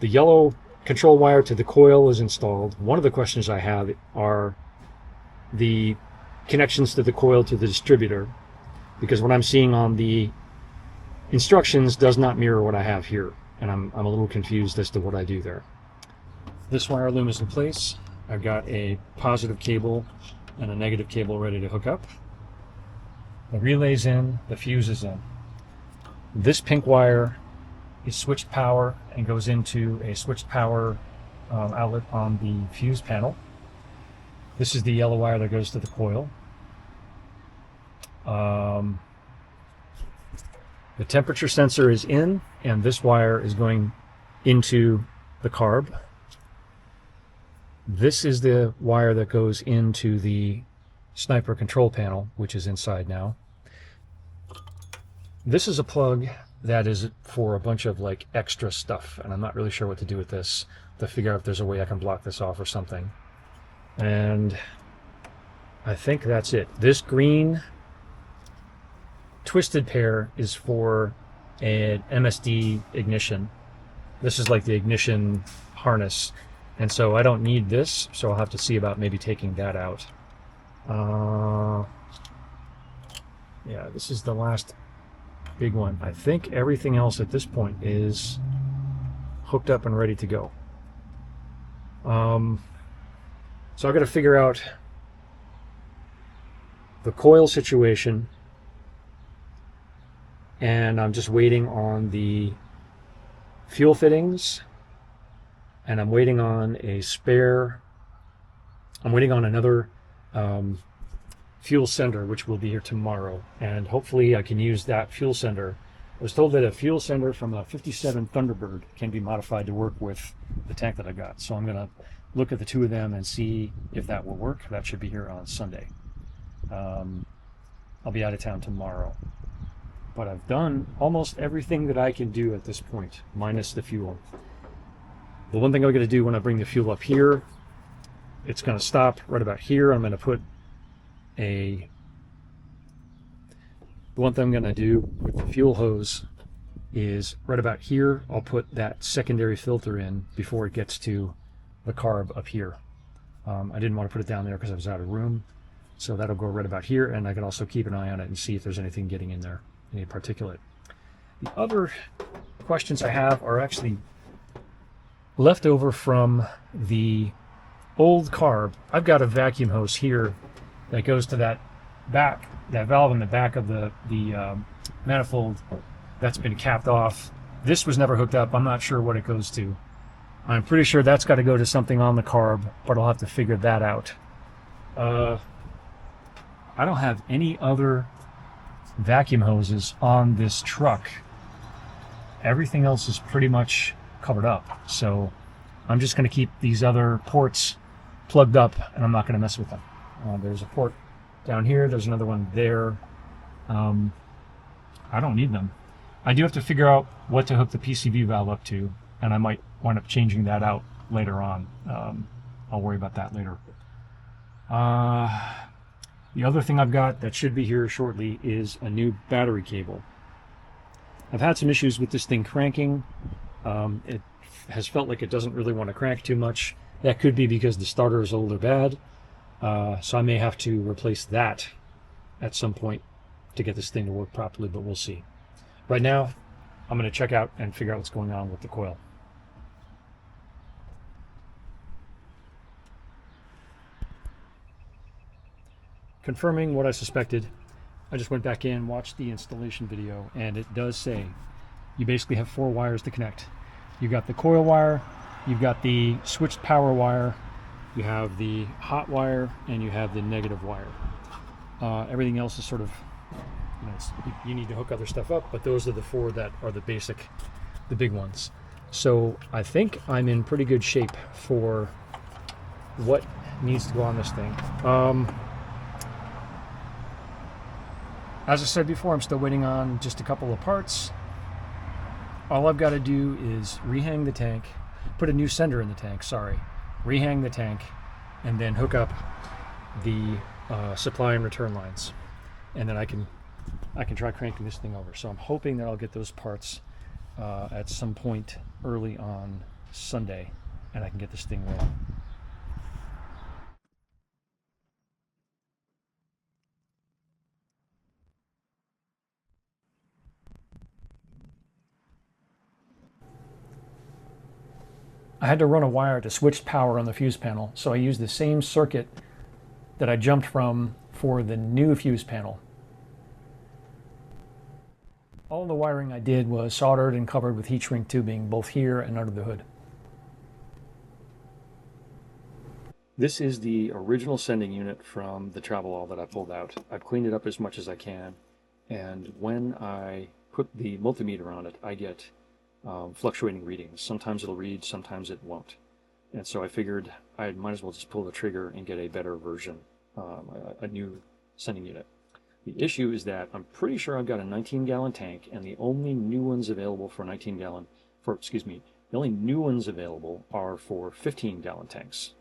The yellow control wire to the coil is installed. One of the questions I have are the connections to the coil to the distributor, because what I'm seeing on the instructions does not mirror what I have here, and I'm a little confused as to what I do there. This wire loom is in place. I've got a positive cable and a negative cable ready to hook up. The relay's in, the fuse is in. This pink wire is switched power and goes into a switched power outlet on the fuse panel. This is the yellow wire that goes to the coil. The temperature sensor is in, and this wire is going into the carb. This is the wire that goes into the Sniper control panel, which is inside now. This is a plug that is for a bunch of like extra stuff, and I'm not really sure what to do with this, to figure out if there's a way I can block this off or something. And I think that's it. This green twisted pair is for an MSD ignition. This is like the ignition harness, and so I don't need this, so I'll have to see about maybe taking that out. Yeah, this is the last big one. I think everything else at this point is hooked up and ready to go. So I've got to figure out the coil situation, and I'm just waiting on the fuel fittings, and I'm waiting on a spare, I'm waiting on another fuel sender, which will be here tomorrow, and hopefully I can use that fuel sender. I was told that a fuel sender from a 57 Thunderbird can be modified to work with the tank that I got, so I'm going to look at the two of them and see if that will work. That should be here on Sunday. I'll be out of town tomorrow, but I've done almost everything that I can do at this point, minus the fuel. The one thing I'm going to do when I bring the fuel up here, it's going to stop right about here. I'm going to put the one thing I'm going to do with the fuel hose is right about here. I'll put that secondary filter in before it gets to the carb up here. I didn't want to put it down there because I was out of room, so that'll go right about here, and I can also keep an eye on it and see if there's anything getting in there, any particulate. The other questions I have are actually left over from the old carb. I've got a vacuum hose here that goes to that valve in the back of the manifold that's been capped off. This was never hooked up. I'm not sure what it goes to. I'm pretty sure that's got to go to something on the carb, but I'll have to figure that out. I don't have any other vacuum hoses on this truck. Everything else is pretty much covered up, so I'm just going to keep these other ports plugged up, and I'm not going to mess with them. There's a port down here, there's another one there. I don't need them. I do have to figure out what to hook the PCV valve up to, and I might wind up changing that out later on. I'll worry about that later. The other thing I've got that should be here shortly is a new battery cable. I've had some issues with this thing cranking. It has felt like it doesn't really want to crank too much. That could be because the starter is old or bad. So I may have to replace that at some point to get this thing to work properly, but we'll see. Right now, I'm going to check out and figure out what's going on with the coil. Confirming what I suspected, I just went back in, watched the installation video, and it does say you basically have 4 wires to connect. You've got the coil wire, you've got the switched power wire, you have the hot wire, and you have the negative wire. Everything else is sort of You know, you need to hook other stuff up, but those are the 4 that are the big ones. So I think I'm in pretty good shape for what needs to go on this thing. As I said before, I'm still waiting on just a couple of parts. All I've got to do is rehang the tank, put a new sender in the tank, rehang the tank, and then hook up the supply and return lines. And then I can try cranking this thing over. So I'm hoping that I'll get those parts at some point early on Sunday, and I can get this thing rolling. I had to run a wire to switch power on the fuse panel, so I used the same circuit that I jumped from for the new fuse panel. All the wiring I did was soldered and covered with heat shrink tubing, both here and under the hood. This is the original sending unit from the Travelall that I pulled out. I've cleaned it up as much as I can, and when I put the multimeter on it, I get fluctuating readings. Sometimes it'll read, sometimes it won't. And so I figured I might as well just pull the trigger and get a better version, a new sending unit. The issue is that I'm pretty sure I've got a 19-gallon tank, and the only new ones available for 19-gallon, the only new ones available are for 15-gallon tanks,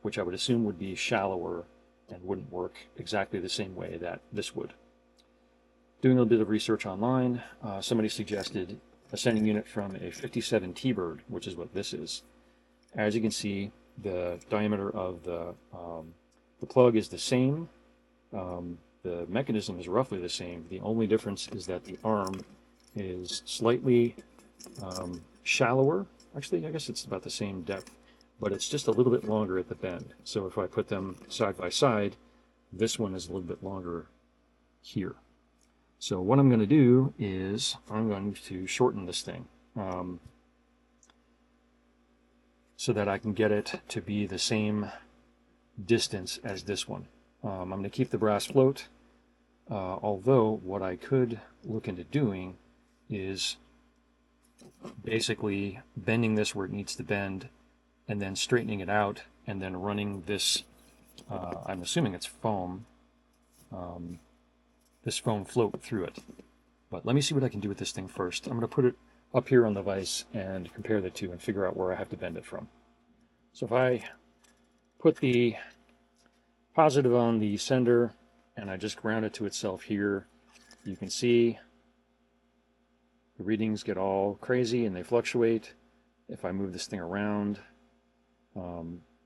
which I would assume would be shallower and wouldn't work exactly the same way that this would. Doing a little bit of research online, somebody suggested a sending unit from a 57 T-Bird, which is what this is. As you can see, the diameter of the plug is the same. The mechanism is roughly the same. The only difference is that the arm is slightly shallower. Actually, I guess it's about the same depth, but it's just a little bit longer at the bend. So if I put them side by side, this one is a little bit longer here. So what I'm going to do is I'm going to shorten this thing so that I can get it to be the same distance as this one. I'm going to keep the brass float, although what I could look into doing is basically bending this where it needs to bend and then straightening it out and then running this, I'm assuming it's foam, this foam float through it. But let me see what I can do with this thing first. I'm going to put it up here on the vise and compare the two and figure out where I have to bend it from. So if I put the positive on the sender and I just ground it to itself here, you can see the readings get all crazy and they fluctuate. If I move this thing around,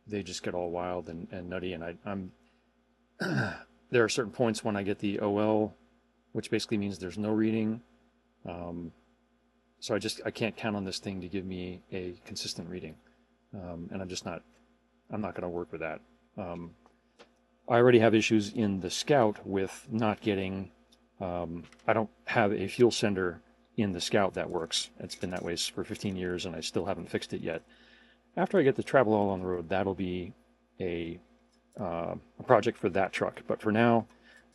they just get all wild and nutty, and I'm there are certain points when I get the OL, which basically means there's no reading. So I can't count on this thing to give me a consistent reading. And I'm not going to work with that. I already have issues in the Scout with not getting, I don't have a fuel sender in the Scout that works. It's been that way for 15 years and I still haven't fixed it yet. After I get the Travelall on the road, that'll be a project for that truck. But for now,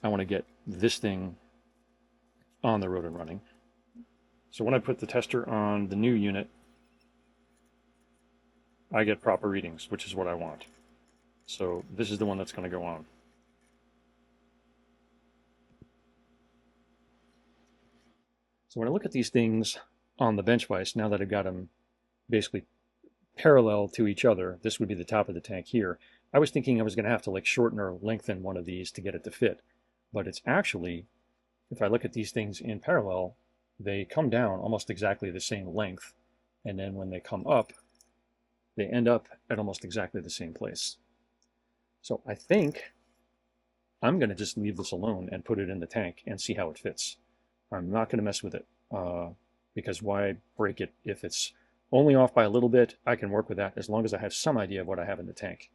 I want to get this thing on the road and running. So when I put the tester on the new unit, I get proper readings, which is what I want. So this is the one that's going to go on. So when I look at these things on the bench vise, now that I've got them basically parallel to each other, this would be the top of the tank here. I was thinking I was going to have to like shorten or lengthen one of these to get it to fit. But it's actually, if I look at these things in parallel, they come down almost exactly the same length. And then when they come up, they end up at almost exactly the same place. So I think I'm going to just leave this alone and put it in the tank and see how it fits. I'm not going to mess with it because why break it if it's only off by a little bit? I can work with that as long as I have some idea of what I have in the tank.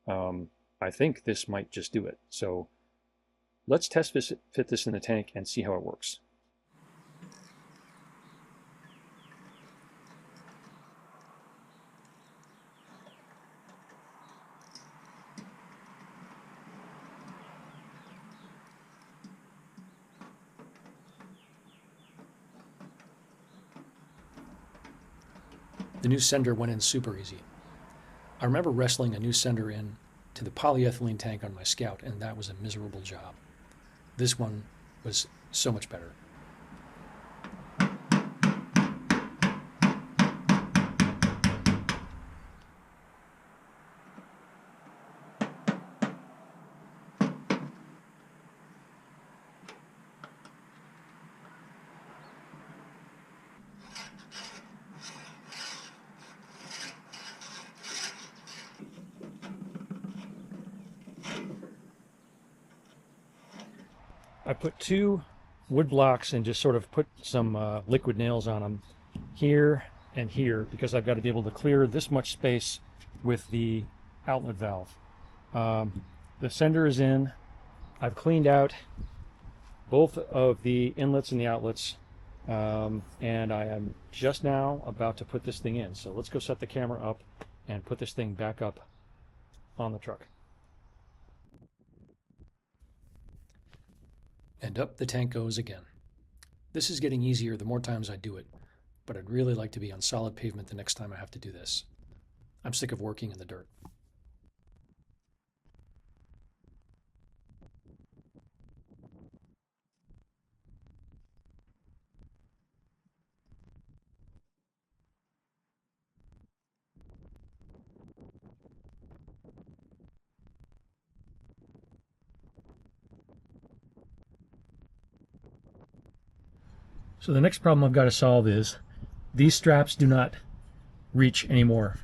I think this might just do it. So let's fit this in the tank and see how it works. the new sender went in super easy. I remember wrestling a new sender in to the polyethylene tank on my Scout, and that was a miserable job. This one was so much better. I put 2 wood blocks and just sort of put some liquid nails on them here and here, because I've got to be able to clear this much space with the outlet valve. The sender is in. I've cleaned out both of the inlets and the outlets, and I am just now about to put this thing in. So let's go set the camera up and put this thing back up on the truck. And up the tank goes again. This is getting easier the more times I do it, but I'd really like to be on solid pavement the next time I have to do this. I'm sick of working in the dirt. So the next problem I've got to solve is these straps do not reach anymore.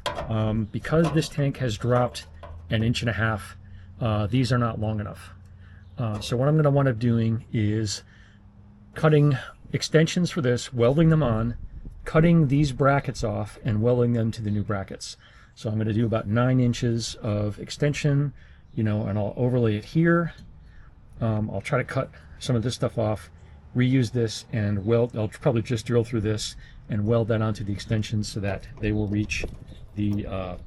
Because this tank has dropped 1.5 inches, these are not long enough. So what I'm going to wind up doing is cutting extensions for this, welding them on, cutting these brackets off, and welding them to the new brackets. So I'm going to do about 9 inches of extension, and I'll overlay it here. I'll try to cut some of this stuff off, reuse this, and weld. I'll probably just drill through this and weld that onto the extensions so that they will reach the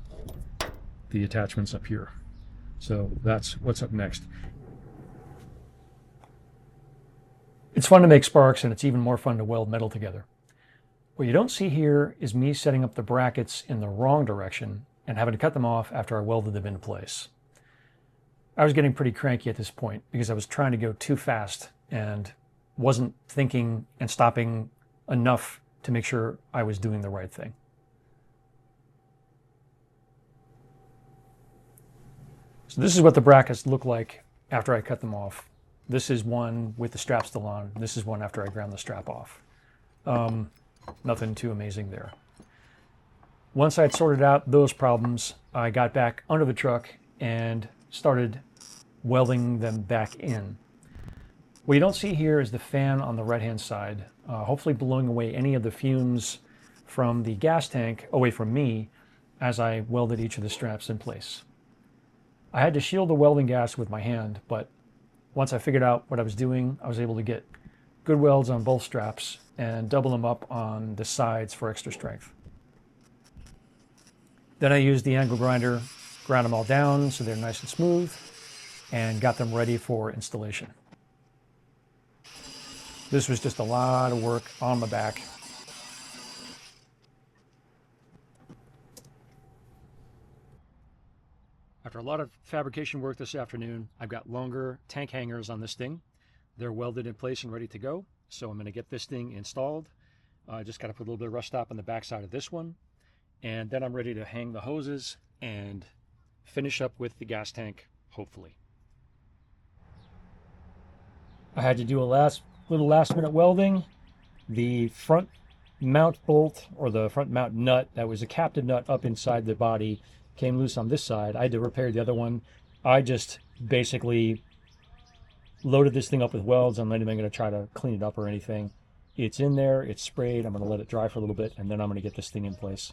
attachments up here. So that's what's up next. It's fun to make sparks, and it's even more fun to weld metal together. What you don't see here is me setting up the brackets in the wrong direction and having to cut them off after I welded them into place. I was getting pretty cranky at this point because I was trying to go too fast and wasn't thinking and stopping enough to make sure I was doing the right thing. So this is what the brackets look like after I cut them off. This is one with the strap still on. This is one after I ground the strap off. Nothing too amazing there. Once I'd sorted out those problems, I got back under the truck and started welding them back in. What you don't see here is the fan on the right-hand side, hopefully blowing away any of the fumes from the gas tank away from me as I welded each of the straps in place. I had to shield the welding gas with my hand, but once I figured out what I was doing, I was able to get good welds on both straps and double them up on the sides for extra strength. Then I used the angle grinder, ground them all down so they're nice and smooth, and got them ready for installation. This was just a lot of work on my back. After a lot of fabrication work this afternoon, I've got longer tank hangers on this thing. They're welded in place and ready to go. So I'm going to get this thing installed. I just got to put a little bit of rust stop on the back side of this one. And then I'm ready to hang the hoses and finish up with the gas tank, hopefully. I had to do a little last minute welding. The front mount bolt, or the front mount nut that was a captive nut up inside the body, came loose on this side. I had to repair the other one. I just basically loaded this thing up with welds. I'm not even going to try to clean it up or anything. It's in there, it's sprayed. I'm going to let it dry for a little bit, and then I'm going to get this thing in place.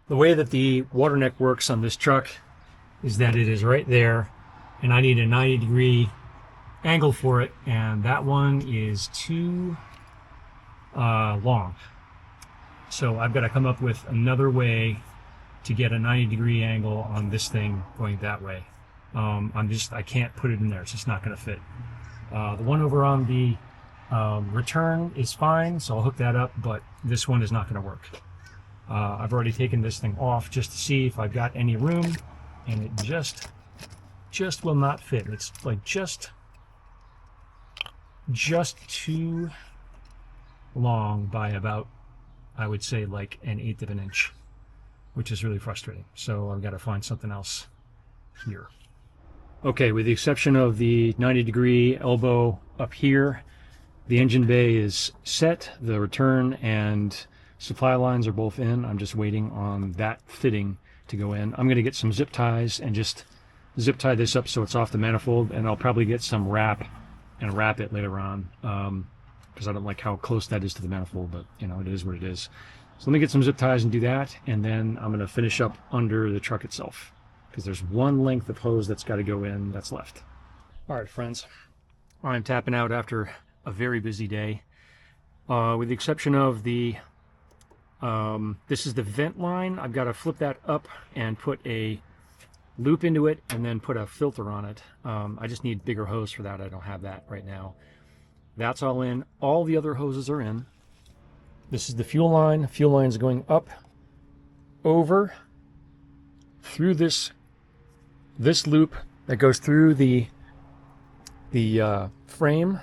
The way that the water neck works on this truck is that it is right there, and I need a 90-degree angle for it, and that one is too long. So I've got to come up with another way to get a 90-degree angle on this thing going that way. I can't put it in there. It's just not going to fit. The one over on the Return is fine, so I'll hook that up, but this one is not going to work. I've already taken this thing off just to see if I've got any room, and it just will not fit. It's like just too long by about, I would say, like 1/8 of an inch, which is really frustrating. So I've got to find something else here. Okay, with the exception of the 90-degree elbow up here, the engine bay is set. The return and supply lines are both in. I'm just waiting on that fitting to go in. I'm going to get some zip ties and just zip tie this up so it's off the manifold, and I'll probably get some wrap and wrap it later on, because I don't like how close that is to the manifold, but you know, it is what it is. So let me get some zip ties and do that, and then I'm going to finish up under the truck itself, because there's one length of hose that's got to go in that's left. All right, friends, I'm tapping out after a very busy day. With the exception of the, this is the vent line. I've got to flip that up and put a loop into it and then put a filter on it. I just need bigger hose for that. I don't have that right now. That's all in. All the other hoses are in. This is the fuel line. Fuel line is going up, over, through this loop that goes through the frame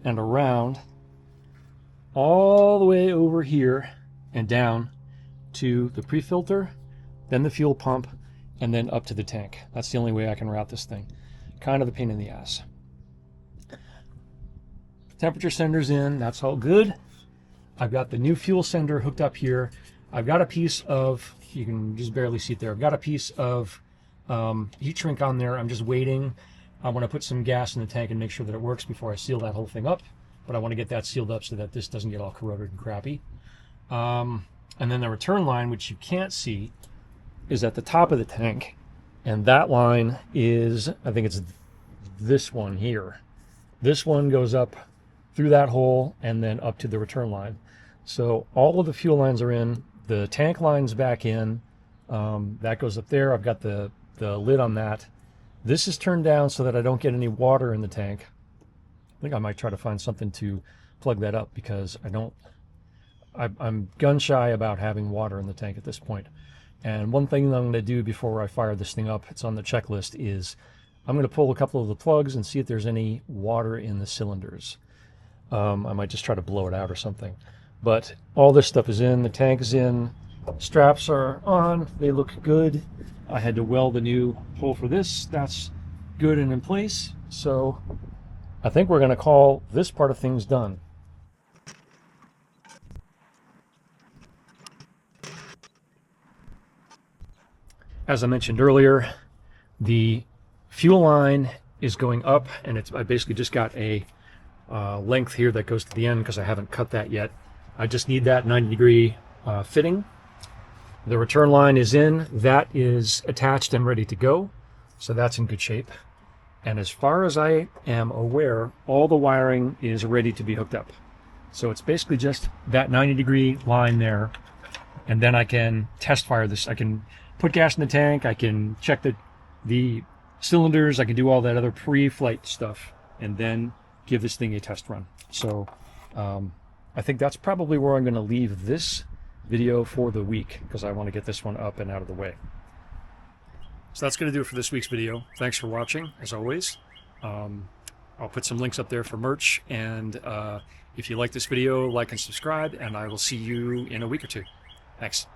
and around all the way over here and down to the pre-filter, then the fuel pump, and then up to the tank. That's the only way I can route this thing. Kind of a pain in the ass. Temperature sender's in. That's all good. I've got the new fuel sender hooked up here. I've got a piece of, you can just barely see it there, I've got a piece of heat shrink on there. I'm just waiting. I want to put some gas in the tank and make sure that it works before I seal that whole thing up. But I want to get that sealed up so that this doesn't get all corroded and crappy. And then the return line, which you can't see, is at the top of the tank. And that line is, I think it's this one here. This one goes up through that hole and then up to the return line. So all of the fuel lines are in. The tank line's back in. That goes up there. I've got the lid on that. This is turned down so that I don't get any water in the tank. I think I might try to find something to plug that up, because I'm gun shy about having water in the tank at this point. And one thing that I'm going to do before I fire this thing up, it's on the checklist, is I'm going to pull a couple of the plugs and see if there's any water in the cylinders. I might just try to blow it out or something. But all this stuff is in. The tank is in. Straps are on. They look good. I had to weld a new hole for this. That's good and in place. So I think we're going to call this part of things done. As I mentioned earlier, the fuel line is going up, and I basically just got a length here that goes to the end because I haven't cut that yet. I just need that 90-degree fitting. The return line is in. That is attached and ready to go. So that's in good shape. And as far as I am aware, all the wiring is ready to be hooked up. So it's basically just that 90-degree line there. And then I can test fire this. I can put gas in the tank. I can check the cylinders. I can do all that other pre-flight stuff and then give this thing a test run. So I think that's probably where I'm going to leave this video for the week, because I want to get this one up and out of the way. So that's going to do it for this week's video. Thanks for watching, as always. I'll put some links up there for merch, and if you like this video, like and subscribe, and I will see you in a week or two. Thanks.